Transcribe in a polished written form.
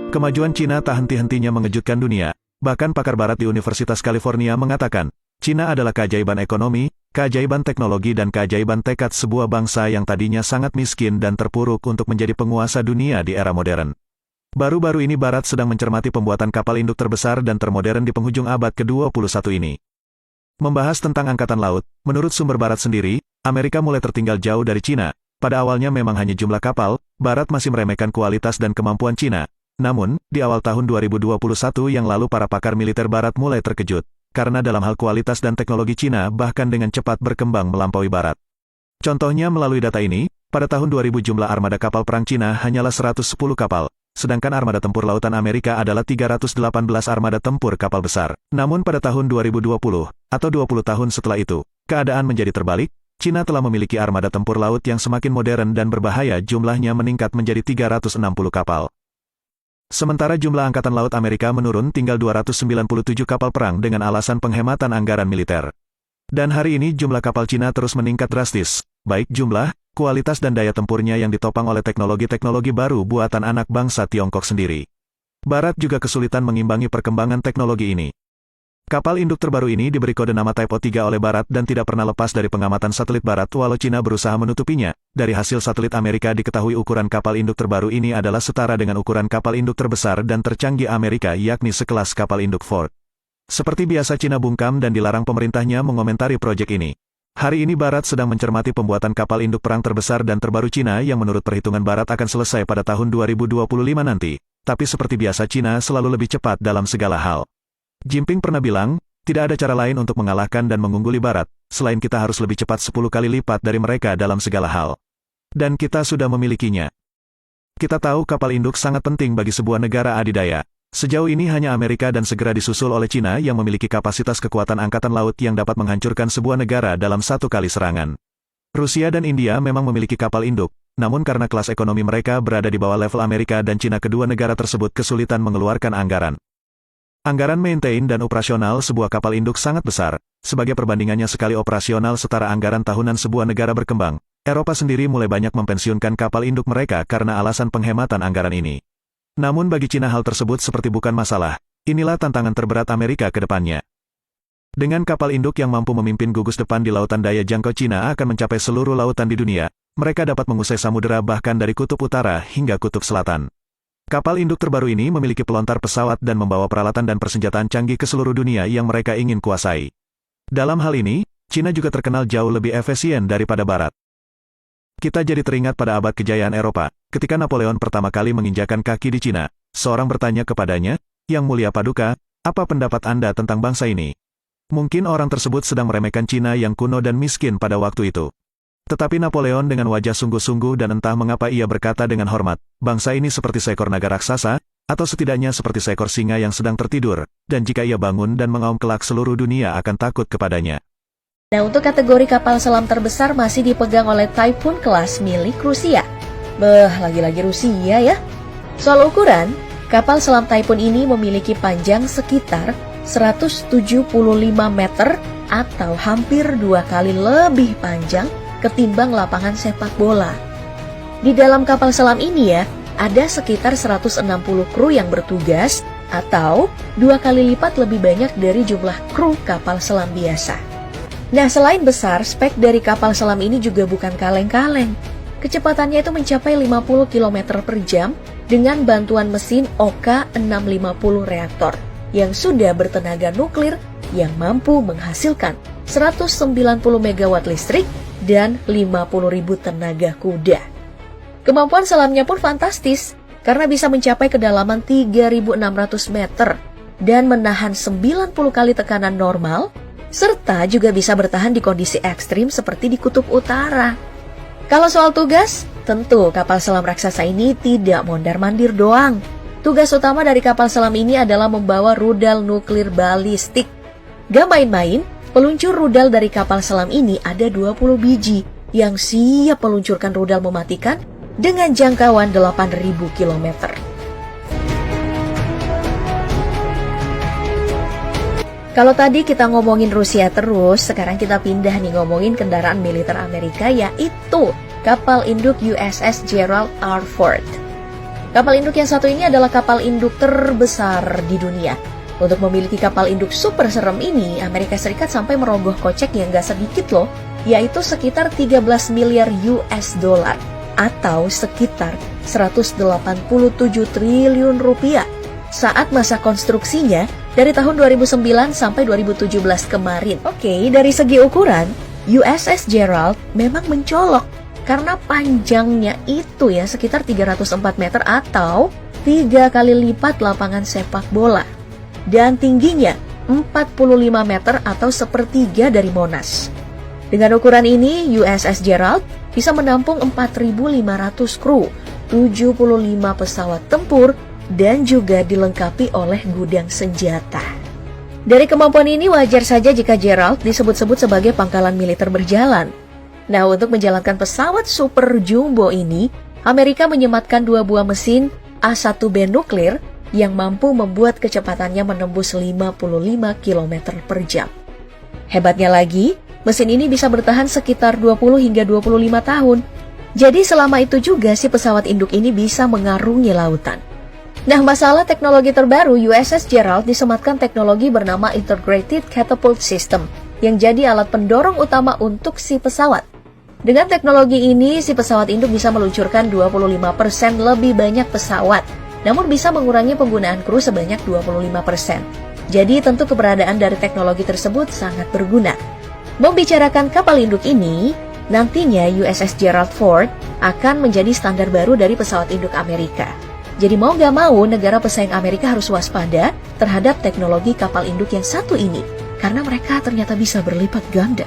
Kemajuan Cina tak henti-hentinya mengejutkan dunia. Bahkan pakar barat di Universitas California mengatakan, Cina adalah keajaiban ekonomi, keajaiban teknologi dan keajaiban tekad sebuah bangsa yang tadinya sangat miskin dan terpuruk untuk menjadi penguasa dunia di era modern. Baru-baru ini Barat sedang mencermati pembuatan kapal induk terbesar dan termodern di penghujung abad ke-21 ini. Membahas tentang angkatan laut, menurut sumber Barat sendiri, Amerika mulai tertinggal jauh dari Cina. Pada awalnya memang hanya jumlah kapal, Barat masih meremehkan kualitas dan kemampuan Cina. Namun, di awal tahun 2021 yang lalu para pakar militer Barat mulai terkejut, karena dalam hal kualitas dan teknologi Cina bahkan dengan cepat berkembang melampaui Barat. Contohnya melalui data ini, pada tahun 2000 jumlah armada kapal perang Cina hanyalah 110 kapal, sedangkan armada tempur lautan Amerika adalah 318 armada tempur kapal besar. Namun pada tahun 2020, atau 20 tahun setelah itu, keadaan menjadi terbalik. Cina telah memiliki armada tempur laut yang semakin modern dan berbahaya, jumlahnya meningkat menjadi 360 kapal. Sementara jumlah Angkatan Laut Amerika menurun tinggal 297 kapal perang dengan alasan penghematan anggaran militer. Dan hari ini jumlah kapal Cina terus meningkat drastis, baik jumlah, kualitas dan daya tempurnya yang ditopang oleh teknologi-teknologi baru buatan anak bangsa Tiongkok sendiri. Barat juga kesulitan mengimbangi perkembangan teknologi ini. Kapal induk terbaru ini diberi kode nama Type O3 oleh Barat dan tidak pernah lepas dari pengamatan satelit Barat walau Cina berusaha menutupinya. Dari hasil satelit Amerika diketahui ukuran kapal induk terbaru ini adalah setara dengan ukuran kapal induk terbesar dan tercanggih Amerika, yakni sekelas kapal induk Ford. Seperti biasa Cina bungkam dan dilarang pemerintahnya mengomentari proyek ini. Hari ini Barat sedang mencermati pembuatan kapal induk perang terbesar dan terbaru Cina yang menurut perhitungan Barat akan selesai pada tahun 2025 nanti. Tapi seperti biasa Cina selalu lebih cepat dalam segala hal. Jinping pernah bilang, tidak ada cara lain untuk mengalahkan dan mengungguli Barat, selain kita harus lebih cepat 10 kali lipat dari mereka dalam segala hal. Dan kita sudah memilikinya. Kita tahu kapal induk sangat penting bagi sebuah negara adidaya. Sejauh ini hanya Amerika dan segera disusul oleh Cina yang memiliki kapasitas kekuatan angkatan laut yang dapat menghancurkan sebuah negara dalam satu kali serangan. Rusia dan India memang memiliki kapal induk, namun karena kelas ekonomi mereka berada di bawah level Amerika dan Cina, kedua negara tersebut kesulitan mengeluarkan anggaran. Anggaran maintain dan operasional sebuah kapal induk sangat besar. Sebagai perbandingannya sekali operasional setara anggaran tahunan sebuah negara berkembang. Eropa sendiri mulai banyak mempensiunkan kapal induk mereka karena alasan penghematan anggaran ini. Namun bagi Cina hal tersebut seperti bukan masalah. Inilah tantangan terberat Amerika ke depannya. Dengan kapal induk yang mampu memimpin gugus depan di lautan, daya jangkau Cina akan mencapai seluruh lautan di dunia. Mereka dapat mengusai samudera bahkan dari kutub utara hingga kutub selatan. Kapal induk terbaru ini memiliki pelontar pesawat dan membawa peralatan dan persenjataan canggih ke seluruh dunia yang mereka ingin kuasai. Dalam hal ini, Cina juga terkenal jauh lebih efisien daripada Barat. Kita jadi teringat pada abad kejayaan Eropa, ketika Napoleon pertama kali menginjakan kaki di Cina. Seorang bertanya kepadanya, "Yang Mulia Paduka, apa pendapat Anda tentang bangsa ini?" Mungkin orang tersebut sedang meremehkan Cina yang kuno dan miskin pada waktu itu. Tetapi Napoleon dengan wajah sungguh-sungguh dan entah mengapa ia berkata dengan hormat, "Bangsa ini seperti seekor naga raksasa, atau setidaknya seperti seekor singa yang sedang tertidur, dan jika ia bangun dan mengaum kelak seluruh dunia akan takut kepadanya." Nah, untuk kategori kapal selam terbesar masih dipegang oleh Typhoon kelas milik Rusia. Lagi-lagi Rusia ya. Soal ukuran, kapal selam Typhoon ini memiliki panjang sekitar 175 meter atau hampir 2 kali lebih panjang ketimbang lapangan sepak bola. Di dalam kapal selam ini ya, ada sekitar 160 kru yang bertugas atau 2 kali lipat lebih banyak dari jumlah kru kapal selam biasa. Nah, selain besar, spek dari kapal selam ini juga bukan kaleng-kaleng. Kecepatannya itu mencapai 50 km per jam dengan bantuan mesin OK650 reaktor yang sudah bertenaga nuklir yang mampu menghasilkan 190 MW listrik dan 50.000 tenaga kuda. Kemampuan selamnya pun fantastis, karena bisa mencapai kedalaman 3.600 meter dan menahan 90 kali tekanan normal, serta juga bisa bertahan di kondisi ekstrim seperti di kutub utara. Kalau soal tugas, tentu kapal selam raksasa ini tidak mondar-mandir doang. Tugas utama dari kapal selam ini adalah membawa rudal nuklir balistik. Gak main-main, peluncur rudal dari kapal selam ini ada 20 biji yang siap meluncurkan rudal mematikan dengan jangkauan 8.000 km. Kalau tadi kita ngomongin Rusia terus, sekarang kita pindah nih ngomongin kendaraan militer Amerika, yaitu kapal induk USS Gerald R. Ford. Kapal induk yang satu ini adalah kapal induk terbesar di dunia. Untuk memiliki kapal induk super serem ini, Amerika Serikat sampai merogoh kocek yang gak sedikit loh, yaitu sekitar 13 miliar US dollar atau sekitar 187 triliun rupiah saat masa konstruksinya dari tahun 2009 sampai 2017 kemarin. Oke, dari segi ukuran, USS Gerald memang mencolok karena panjangnya itu ya sekitar 304 meter atau 3 kali lipat lapangan sepak bola. Dan tingginya 45 meter atau sepertiga dari Monas. Dengan ukuran ini, USS Gerald bisa menampung 4.500 kru, 75 pesawat tempur, dan juga dilengkapi oleh gudang senjata. Dari kemampuan ini wajar saja jika Gerald disebut-sebut sebagai pangkalan militer berjalan. Nah, untuk menjalankan pesawat super jumbo ini, Amerika menyematkan 2 buah mesin A1B nuklir yang mampu membuat kecepatannya menembus 55 km per jam. Hebatnya lagi, mesin ini bisa bertahan sekitar 20 hingga 25 tahun. Jadi selama itu juga si pesawat induk ini bisa mengarungi lautan. Nah, masalah teknologi terbaru USS Gerald disematkan teknologi bernama Integrated Catapult System yang jadi alat pendorong utama untuk si pesawat. Dengan teknologi ini, si pesawat induk bisa meluncurkan 25% lebih banyak pesawat, namun bisa mengurangi penggunaan kru sebanyak 25%. Jadi tentu keberadaan dari teknologi tersebut sangat berguna. Membicarakan kapal induk ini, nantinya USS Gerald Ford akan menjadi standar baru dari pesawat induk Amerika. Jadi mau gak mau, negara pesaing Amerika harus waspada terhadap teknologi kapal induk yang satu ini, karena mereka ternyata bisa berlipat ganda.